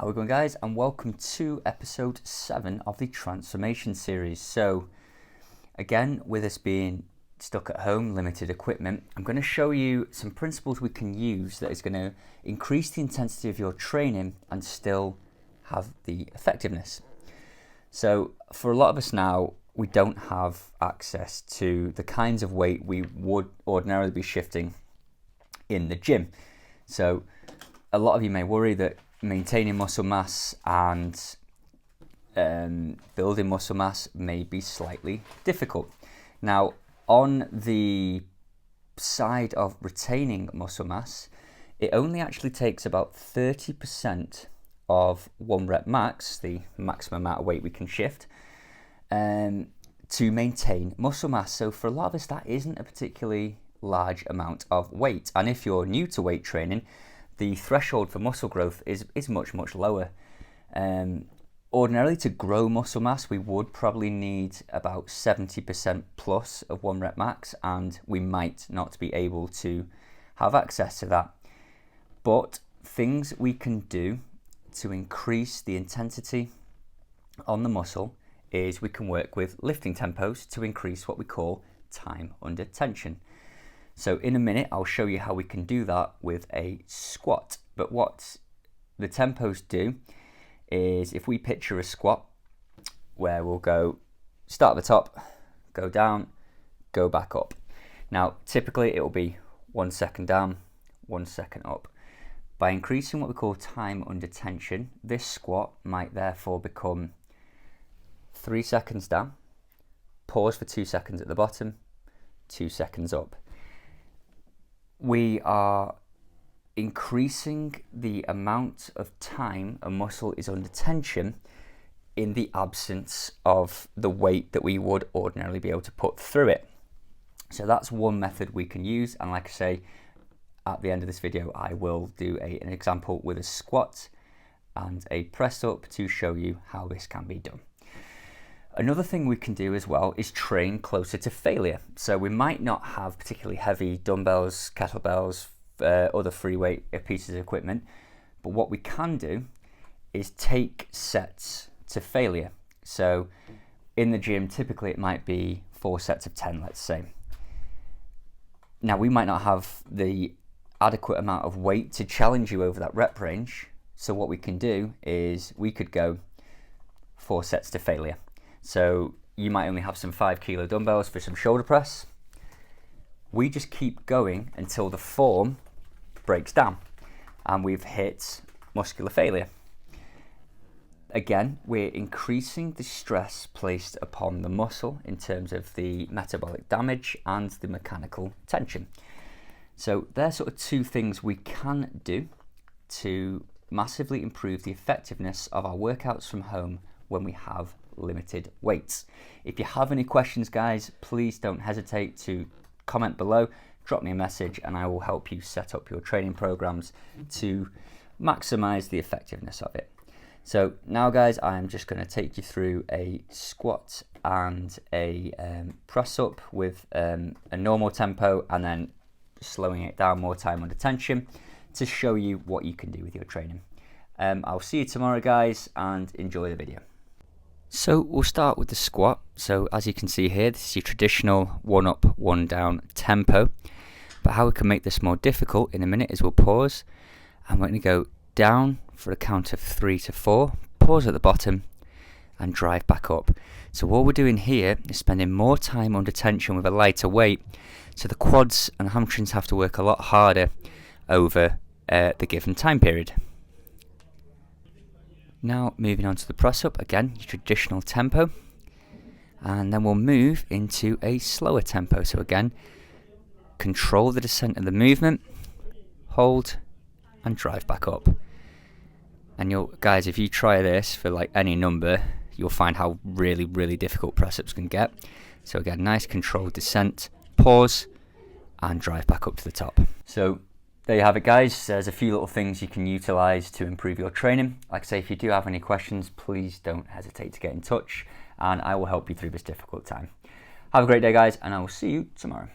How are we going, guys? And welcome to episode 7 of the transformation series. So again, with us being stuck at home, limited equipment, I'm going to show you some principles we can use that is going to increase the intensity of your training and still have the effectiveness. So for a lot of us now, we don't have access to the kinds of weight we would ordinarily be shifting in the gym. So a lot of you may worry that maintaining muscle mass and building muscle mass may be slightly difficult. Now, on the side of retaining muscle mass, it only actually takes about 30% of 1 rep max, the maximum amount of weight we can shift, to maintain muscle mass. So for a lot of us, that isn't a particularly large amount of weight. And if you're new to weight training, the threshold for muscle growth is much lower. Ordinarily, to grow muscle mass, we would probably need about 70% plus of 1 rep max, and we might not be able to have access to that. But things we can do to increase the intensity on the muscle is we can work with lifting tempos to increase what we call time under tension. So in a minute, I'll show you how we can do that with a squat. But what the tempos do is, if we picture a squat where we'll go start at the top, go down, go back up. Now, typically it will be 1 second down, 1 second up. By increasing what we call time under tension, this squat might therefore become 3 seconds down, pause for 2 seconds at the bottom, 2 seconds up. We are increasing the amount of time a muscle is under tension in the absence of the weight that we would ordinarily be able to put through it. So that's one method we can use, and like I say, at the end of this video I will do an example with a squat and a press up to show you how this can be done. Another thing we can do as well is train closer to failure. So we might not have particularly heavy dumbbells, kettlebells, other free weight pieces of equipment, but what we can do is take sets to failure. So in the gym, typically it might be 4 sets of 10, let's say. Now, we might not have the adequate amount of weight to challenge you over that rep range. So what we can do is we could go 4 sets to failure. So you might only have some 5 kilo dumbbells for some shoulder press. We just keep going until the form breaks down and we've hit muscular failure. Again, we're increasing the stress placed upon the muscle in terms of the metabolic damage and the mechanical tension. So there's sort of 2 things we can do to massively improve the effectiveness of our workouts from home when we have limited weights. If you have any questions, guys, please don't hesitate to comment below, drop me a message, and I will help you set up your training programs to maximize the effectiveness of it. So now, guys, I'm just going to take you through a squat and a press up with a normal tempo, and then slowing it down, more time under tension, to show you what you can do with your training. I'll see you tomorrow, guys, and enjoy the video. So we'll start with the squat. So as you can see here, this is your traditional 1 up, 1 down tempo. But how we can make this more difficult in a minute is we'll pause and we're going to go down for a count of 3 to 4, pause at the bottom and drive back up. So what we're doing here is spending more time under tension with a lighter weight. So the quads and hamstrings have to work a lot harder over the given time period. Now moving on to the press up, again, your traditional tempo, and then we'll move into a slower tempo. So again, control the descent of the movement, hold and drive back up. And guys, if you try this for like any number, you'll find how really difficult press ups can get. So again, nice controlled descent, pause and drive back up to the top. So there you have it, guys. There's a few little things you can utilize to improve your training. Like I say, if you do have any questions, please don't hesitate to get in touch and I will help you through this difficult time. Have a great day, guys, and I will see you tomorrow.